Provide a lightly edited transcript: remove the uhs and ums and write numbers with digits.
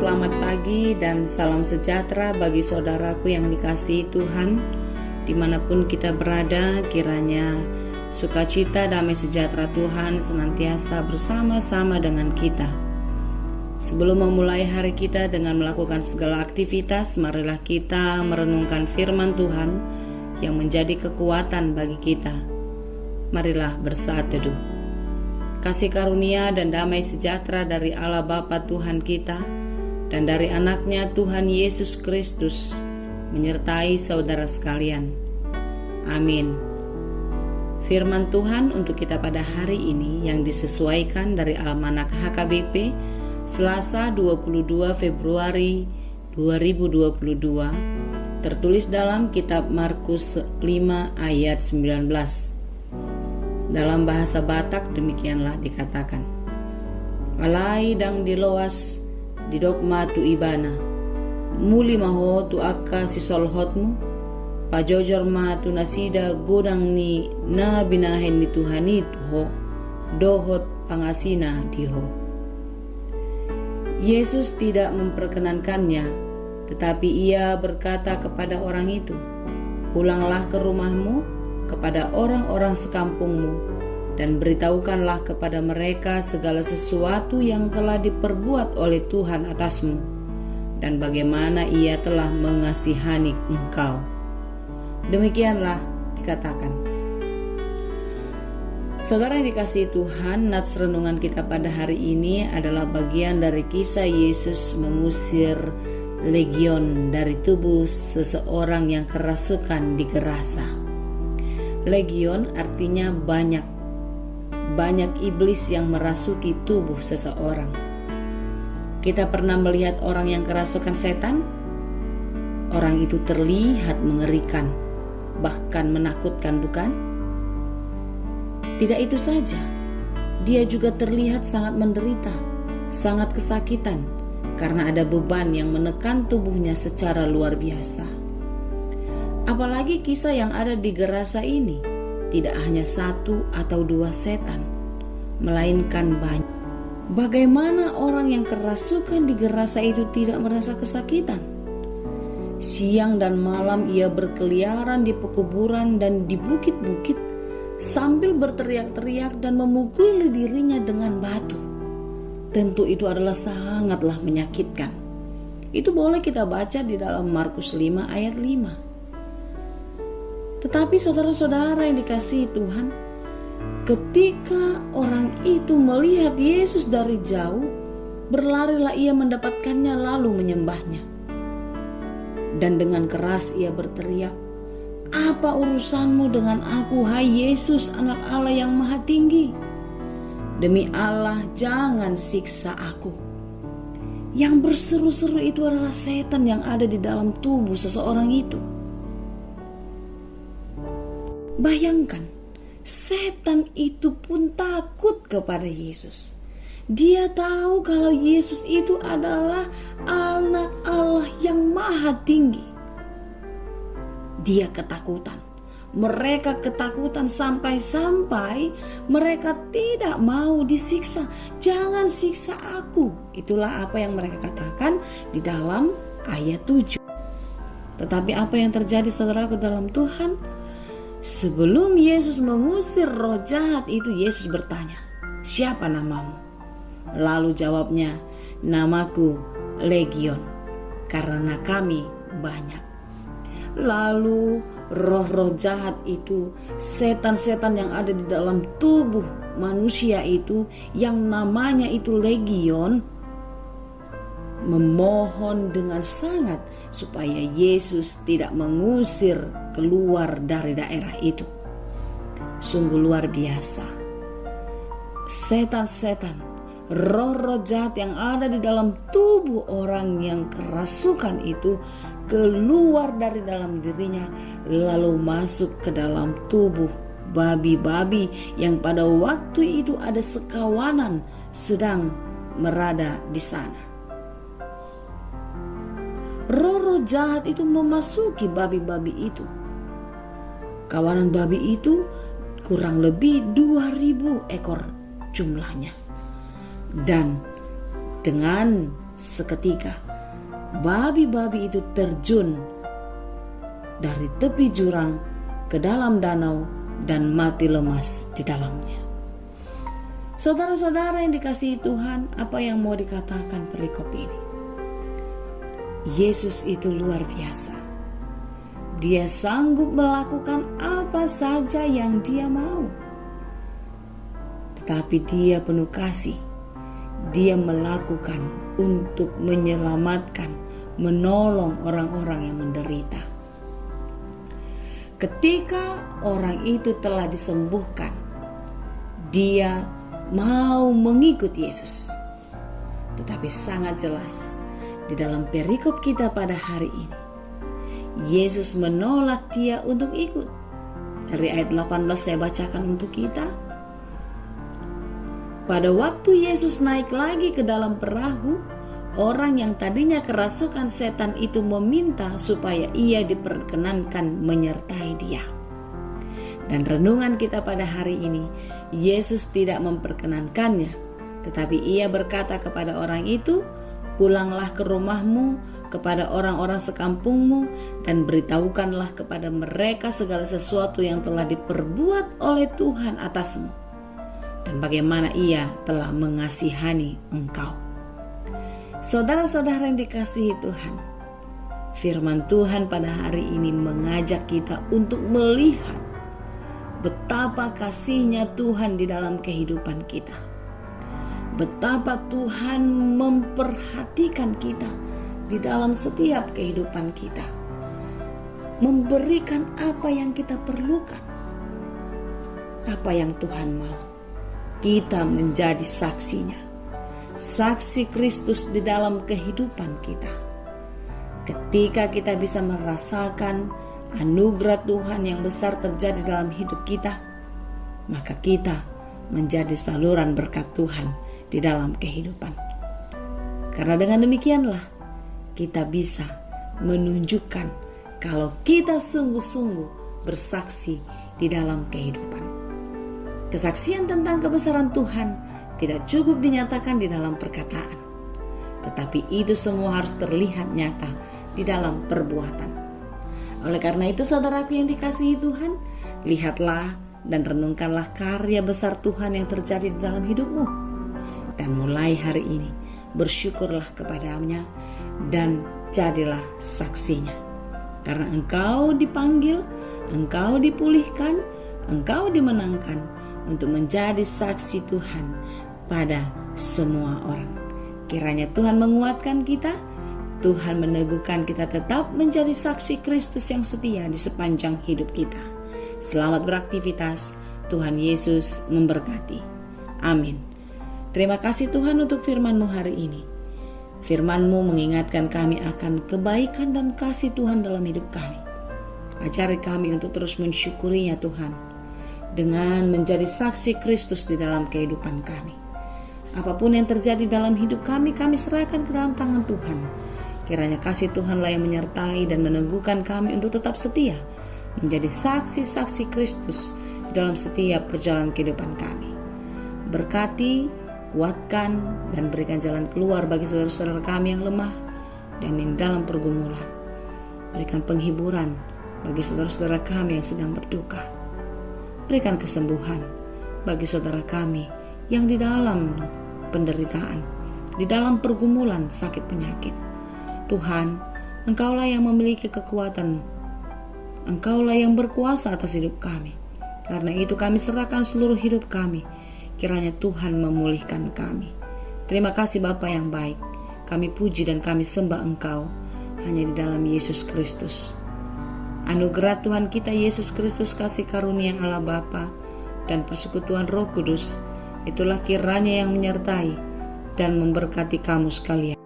Selamat pagi dan salam sejahtera bagi saudaraku yang dikasihi Tuhan. Dimanapun kita berada, kiranya sukacita damai sejahtera Tuhan senantiasa bersama-sama dengan kita. Sebelum memulai hari kita dengan melakukan segala aktivitas, marilah kita merenungkan firman Tuhan yang menjadi kekuatan bagi kita. Marilah bersaat teduh. Kasih karunia dan damai sejahtera dari Allah Bapa Tuhan kita dan dari anaknya Tuhan Yesus Kristus menyertai saudara sekalian. Amin. Firman Tuhan untuk kita pada hari ini yang disesuaikan dari Almanak HKBP Selasa 22 Februari 2022, tertulis dalam kitab Markus 5 ayat 19. Dalam bahasa Batak demikianlah dikatakan: Alai dang diloas didokma tu ibana, muli maho tu akka sisolhotmu, pajojor ma tu nasida godang ni na binahen ni Tuhani tuho, dohot pangasina diho. Yesus tidak memperkenankannya, tetapi ia berkata kepada orang itu, pulanglah ke rumahmu, kepada orang-orang sekampungmu, dan beritahukanlah kepada mereka segala sesuatu yang telah diperbuat oleh Tuhan atasmu, dan bagaimana ia telah mengasihani engkau. Demikianlah dikatakan. Saudara yang dikasihi Tuhan, nats renungan kita pada hari ini adalah bagian dari kisah Yesus mengusir legion dari tubuh seseorang yang kerasukan di Gerasa. Legion artinya banyak iblis yang merasuki tubuh seseorang. Kita pernah melihat orang yang kerasukan setan? Orang itu terlihat mengerikan, bahkan menakutkan, bukan? Tidak itu saja, dia juga terlihat sangat menderita, sangat kesakitan, karena ada beban yang menekan tubuhnya secara luar biasa. Apalagi kisah yang ada di Gerasa ini tidak hanya satu atau dua setan, melainkan banyak. Bagaimana orang yang kerasukan di Gerasa itu tidak merasa kesakitan? Siang dan malam ia berkeliaran di pekuburan dan di bukit-bukit sambil berteriak-teriak dan memukuli dirinya dengan batu. Tentu itu adalah sangatlah menyakitkan. Itu boleh kita baca di dalam Markus 5 ayat 5. Tetapi saudara-saudara yang dikasihi Tuhan, ketika orang itu melihat Yesus dari jauh, berlarilah ia mendapatkannya lalu menyembahnya. Dan dengan keras ia berteriak, "Apa urusanmu dengan aku, hai Yesus, anak Allah yang maha tinggi? Demi Allah, jangan siksa aku." Yang berseru-seru itu adalah setan yang ada di dalam tubuh seseorang itu. Bayangkan, setan itu pun takut kepada Yesus. Dia tahu kalau Yesus itu adalah anak Allah yang maha tinggi. Dia ketakutan. Mereka ketakutan sampai-sampai mereka tidak mau disiksa. Jangan siksa aku. Itulah apa yang mereka katakan di dalam ayat 7. Tetapi apa yang terjadi saudaraku dalam Tuhan? Sebelum Yesus mengusir roh jahat itu, Yesus bertanya, "Siapa namamu?" Lalu jawabnya, "Namaku Legion, karena kami banyak." Lalu roh-roh jahat itu, setan-setan yang ada di dalam tubuh manusia itu, yang namanya itu Legion, memohon dengan sangat supaya Yesus tidak mengusir keluar dari daerah itu. Sungguh luar biasa. Setan-setan, roh-roh jahat yang ada di dalam tubuh orang yang kerasukan itu keluar dari dalam dirinya, lalu masuk ke dalam tubuh babi-babi yang pada waktu itu ada sekawanan sedang berada di sana. Roh-roh jahat itu memasuki babi-babi itu. Kawanan babi itu kurang lebih 2.000 ekor jumlahnya. Dan dengan seketika babi-babi itu terjun dari tepi jurang ke dalam danau dan mati lemas di dalamnya. Saudara-saudara yang dikasihi Tuhan, apa yang mau dikatakan perikop ini? Yesus itu luar biasa. Dia sanggup melakukan apa saja yang dia mau. Tetapi dia penuh kasih. Dia melakukan untuk menyelamatkan, menolong orang-orang yang menderita. Ketika orang itu telah disembuhkan, dia mau mengikut Yesus. Tetapi sangat jelas di dalam perikop kita pada hari ini, Yesus menolak dia untuk ikut. Dari ayat 18 saya bacakan untuk kita. Pada waktu Yesus naik lagi ke dalam perahu, orang yang tadinya kerasukan setan itu meminta supaya ia diperkenankan menyertai dia. Dan renungan kita pada hari ini, Yesus tidak memperkenankannya, tetapi ia berkata kepada orang itu, "Pulanglah ke rumahmu, kepada orang-orang sekampungmu, dan beritahukanlah kepada mereka segala sesuatu yang telah diperbuat oleh Tuhan atasmu, dan bagaimana ia telah mengasihani engkau." Saudara-saudara yang dikasihi Tuhan, firman Tuhan pada hari ini mengajak kita untuk melihat betapa kasihnya Tuhan di dalam kehidupan kita. Betapa Tuhan memperhatikan kita di dalam setiap kehidupan kita. Memberikan apa yang kita perlukan. Apa yang Tuhan mau. Kita menjadi saksinya. Saksi Kristus di dalam kehidupan kita. Ketika kita bisa merasakan anugerah Tuhan yang besar terjadi dalam hidup kita, maka kita menjadi saluran berkat Tuhan di dalam kehidupan. Karena dengan demikianlah kita bisa menunjukkan kalau kita sungguh-sungguh bersaksi di dalam kehidupan. Kesaksian tentang kebesaran Tuhan tidak cukup dinyatakan di dalam perkataan, tetapi itu semua harus terlihat nyata di dalam perbuatan. Oleh karena itu, saudaraku yang dikasihi Tuhan, lihatlah dan renungkanlah karya besar Tuhan yang terjadi di dalam hidupmu. Dan mulai hari ini, bersyukurlah kepadanya dan jadilah saksinya. Karena engkau dipanggil, engkau dipulihkan, engkau dimenangkan untuk menjadi saksi Tuhan pada semua orang. Kiranya Tuhan menguatkan kita, Tuhan meneguhkan kita tetap menjadi saksi Kristus yang setia di sepanjang hidup kita. Selamat beraktivitas, Tuhan Yesus memberkati. Amin. Terima kasih Tuhan untuk firman-Mu hari ini. Firman-Mu mengingatkan kami akan kebaikan dan kasih Tuhan dalam hidup kami. Ajari kami untuk terus mensyukurinya Tuhan, dengan menjadi saksi Kristus di dalam kehidupan kami. Apapun yang terjadi dalam hidup kami, kami serahkan ke dalam tangan Tuhan. Kiranya kasih Tuhanlah yang menyertai dan meneguhkan kami untuk tetap setia menjadi saksi-saksi Kristus dalam setiap perjalanan kehidupan kami. Berkati, kuatkan, dan berikan jalan keluar bagi saudara-saudara kami yang lemah dan yang dalam pergumulan. Berikan penghiburan bagi saudara-saudara kami yang sedang berduka. Berikan kesembuhan bagi saudara kami yang di dalam penderitaan, di dalam pergumulan sakit penyakit. Tuhan, Engkaulah yang memiliki kekuatan, Engkaulah yang berkuasa atas hidup kami. Karena itu kami serahkan seluruh hidup kami. Kiranya Tuhan memulihkan kami. Terima kasih Bapa yang baik. Kami puji dan kami sembah Engkau hanya di dalam Yesus Kristus. Anugerah Tuhan kita Yesus Kristus, kasih karunia Allah Bapa dan persekutuan Roh Kudus, itulah kiranya yang menyertai dan memberkati kamu sekalian.